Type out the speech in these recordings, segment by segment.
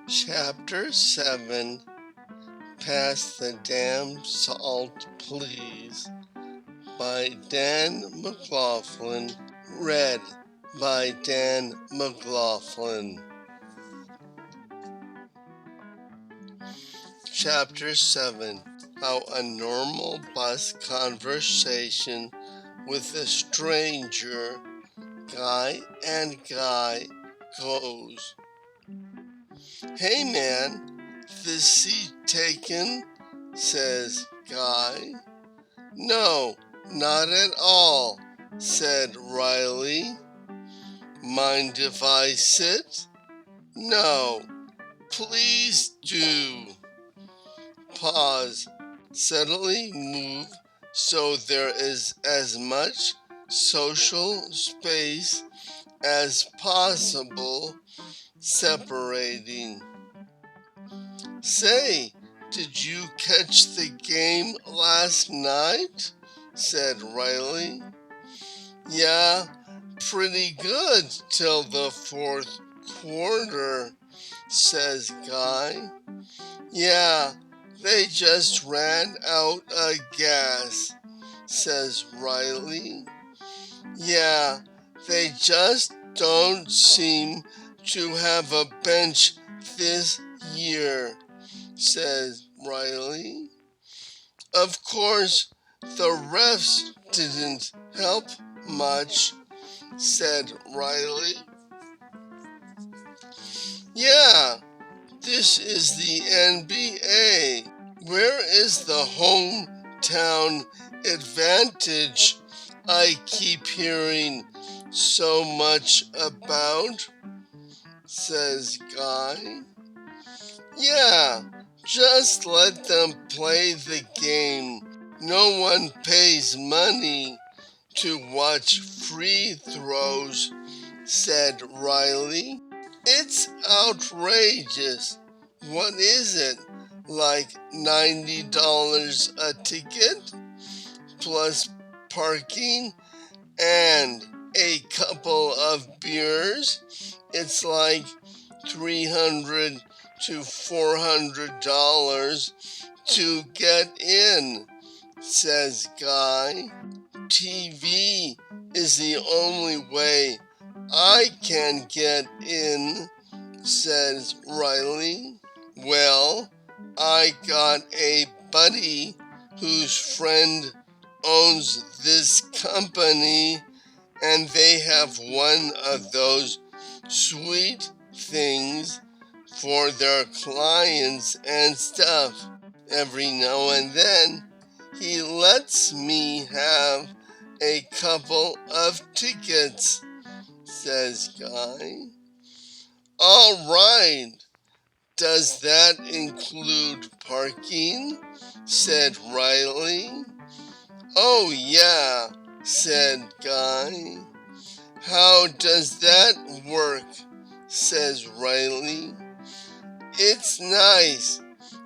Chapter 7 Pass the Damn Salt Please by Dan McLaughlin. Read by Dan McLaughlin. Chapter 7 How a Normal Bus Conversation with a Stranger, Guy and Guy, goes. "Hey man, this seat taken?" says Guy. "No, not at all," said Riley. "Mind if I sit?" "No, please do." Pause. Suddenly move so there is as much social space as possible separating. "Say, did you catch the game last night?" said Riley. "Yeah, pretty good till the fourth quarter," says Guy. "Yeah, they just ran out of gas," says Riley. "Yeah, they just don't seem to have a bench this year," says Riley. "Of course, the refs didn't help much," said Riley. "Yeah, this is the NBA. Where is the hometown advantage I keep hearing so much about?" says Guy. "Yeah, just let them play the game. No one pays money to watch free throws," said Riley. "It's outrageous. What is it, like $90 a ticket? Plus parking and a couple of beers? It's like $300 to $400 to get in," says Guy. "TV is the only way I can get in," says Riley. "Well, I got a buddy whose friend owns this company, and they have one of those sweet things for their clients and stuff. Every now and then he lets me have a couple of tickets," says Guy. "All right. Does that include parking?" said Riley. "Oh yeah," said Guy. "How does that work?" says Riley. "It's nice.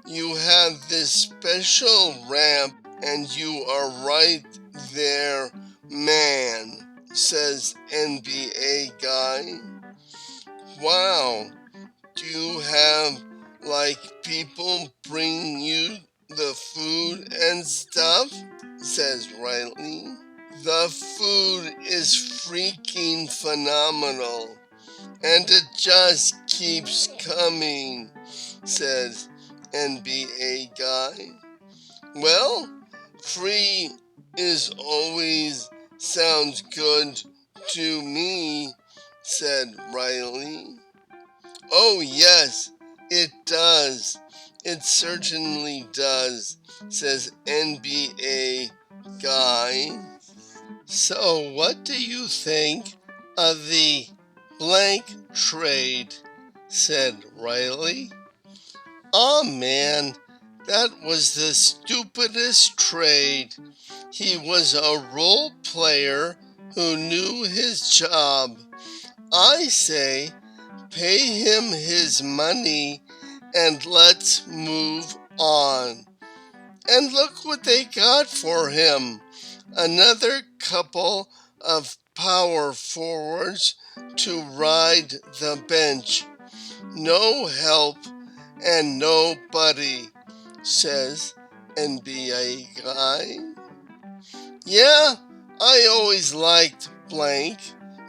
You have this special ramp and you are right there, man," says NBA Guy. "Wow, do you have people bring you the food and stuff?" says Riley. "The food is freaking phenomenal, and it just keeps coming," says NBA Guy. "Well, free is always sounds good to me," said Riley. "Oh yes, it does. It certainly does," says NBA Guy. "So what do you think of the blank trade?" said Riley. "Aw man, that was the stupidest trade. He was a role player who knew his job. I say, pay him his money and let's move on. And look what they got for him. Another couple of power forwards to ride the bench. No help and nobody, says NBA guy. Yeah, I always liked blank.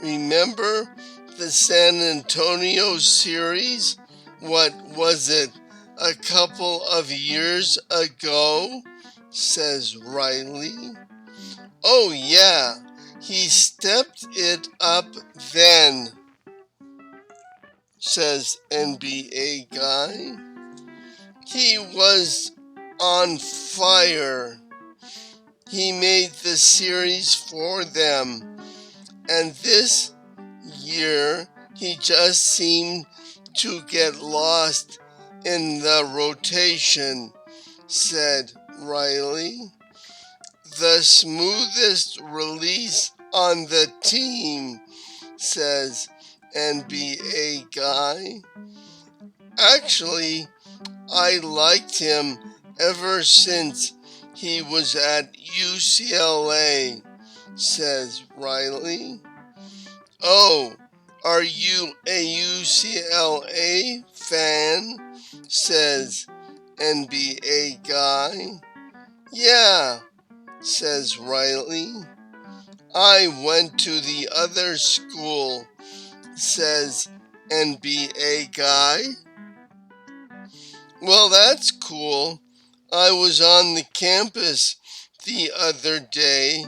Remember the San Antonio series? What was it, a couple of years ago? Says Riley. Oh yeah, he stepped it up then, says NBA guy. He was on fire. He made the series for them, and this year he just seemed to get lost in the rotation, said Riley. The smoothest release on the team, says NBA guy. Actually, I liked him ever since he was at UCLA, says Riley. Oh, are you a UCLA fan? Says NBA guy. Yeah, says Riley. I went to the other school, says NBA guy. Well, that's cool. I was on the campus the other day.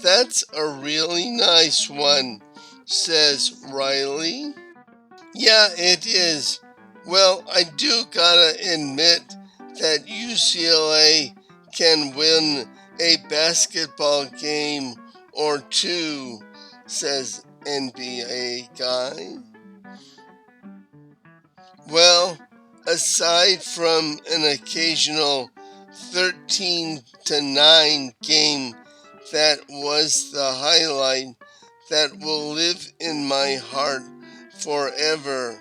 That's a really nice one, says Riley. Yeah, it is. Well, I do gotta admit that UCLA can win a basketball game or two, says NBA guy. Well, aside from an occasional 13-9 game that was the highlight that will live in my heart forever,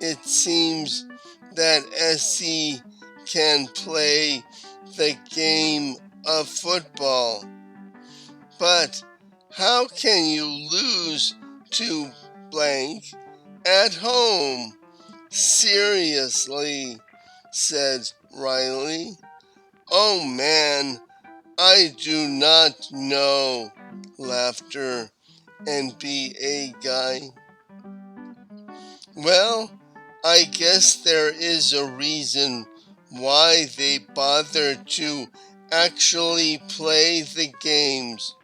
it seems that SC can play the game of football. But how can you lose to blank at home? Seriously, said Riley. Oh man, I do not know. Laughter. NBA guy. Well, I guess there is a reason why they bother to actually play the games.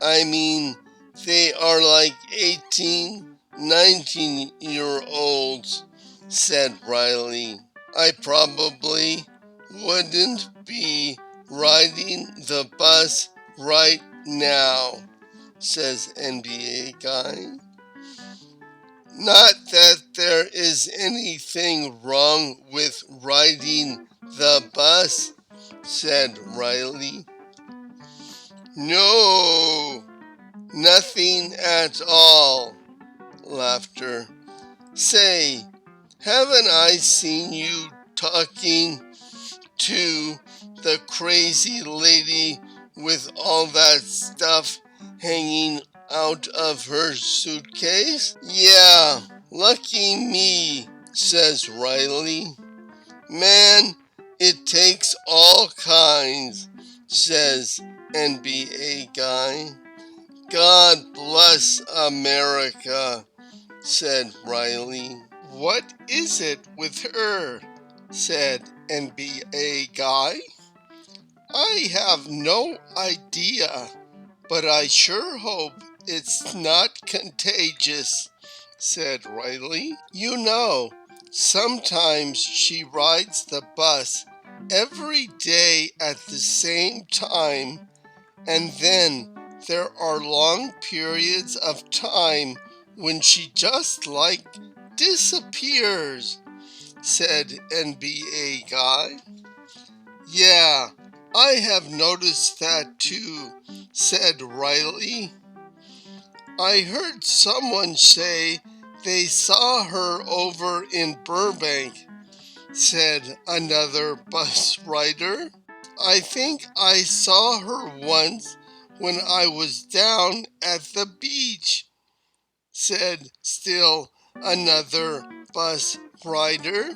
I mean, they are like 18, 19-year-olds, said Riley. I probably wouldn't be riding the bus right now, says NBA guy. Not that there is anything wrong with riding the bus, said Riley. No, nothing at all. Laughter. Say, haven't I seen you talking to the crazy lady with all that stuff hanging out of her suitcase? Yeah, lucky me, says Riley. Man, it takes all kinds, says NBA guy. God bless America, said Riley. What is it with her? Said NBA guy. I have no idea, but I sure hope it's not contagious, said Riley. You know, sometimes she rides the bus every day at the same time, and then there are long periods of time when she just disappears, said NBA guy. Yeah, I have noticed that too, said Riley. I heard someone say they saw her over in Burbank, said another bus rider. I think I saw her once when I was down at the beach, said still another bus rider.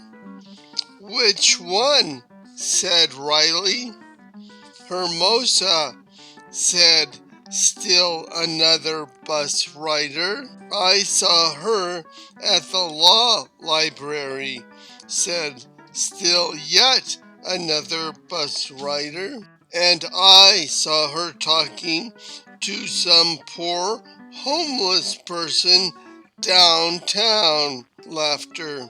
Which one? Said Riley. Hermosa, said still another bus rider. I saw her at the law library, said still yet another bus rider. And I saw her talking to some poor homeless person downtown. Laughter.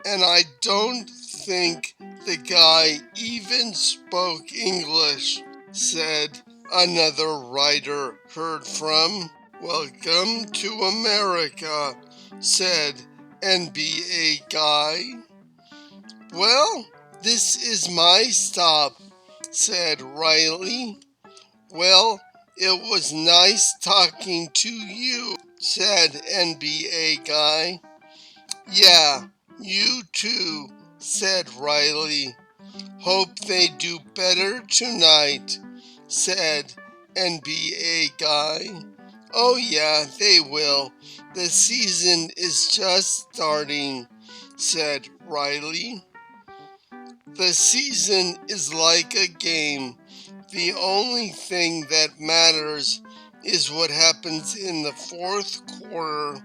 And I don't think the guy even spoke English, said another writer heard from. Welcome to America, said NBA guy. Well, this is my stop, said Riley. Well, it was nice talking to you, said NBA guy. Yeah, you too, said Riley. Hope they do better tonight, said NBA guy. Oh yeah, they will. The season is just starting, said Riley. The season is like a game. The only thing that matters is what happens in the fourth quarter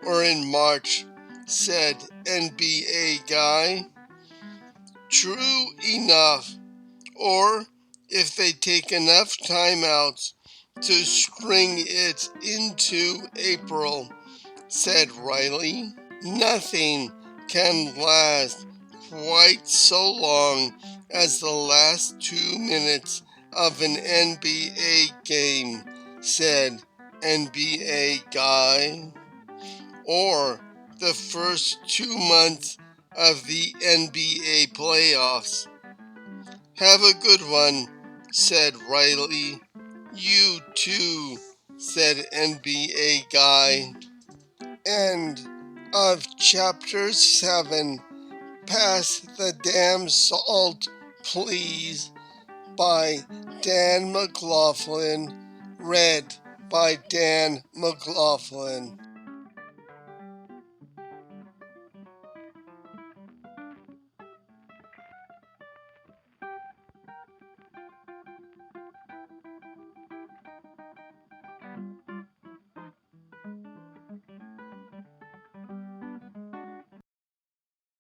or in March, said NBA guy. True enough. Or if they take enough timeouts to string it into April, said Riley. Nothing can last quite so long as the last 2 minutes of an NBA game, said NBA guy. Or the first 2 months of the NBA playoffs. Have a good one, said Riley. You too, said NBA guy. End of chapter 7. Pass the damn salt, please, by Dan McLaughlin. Read by Dan McLaughlin.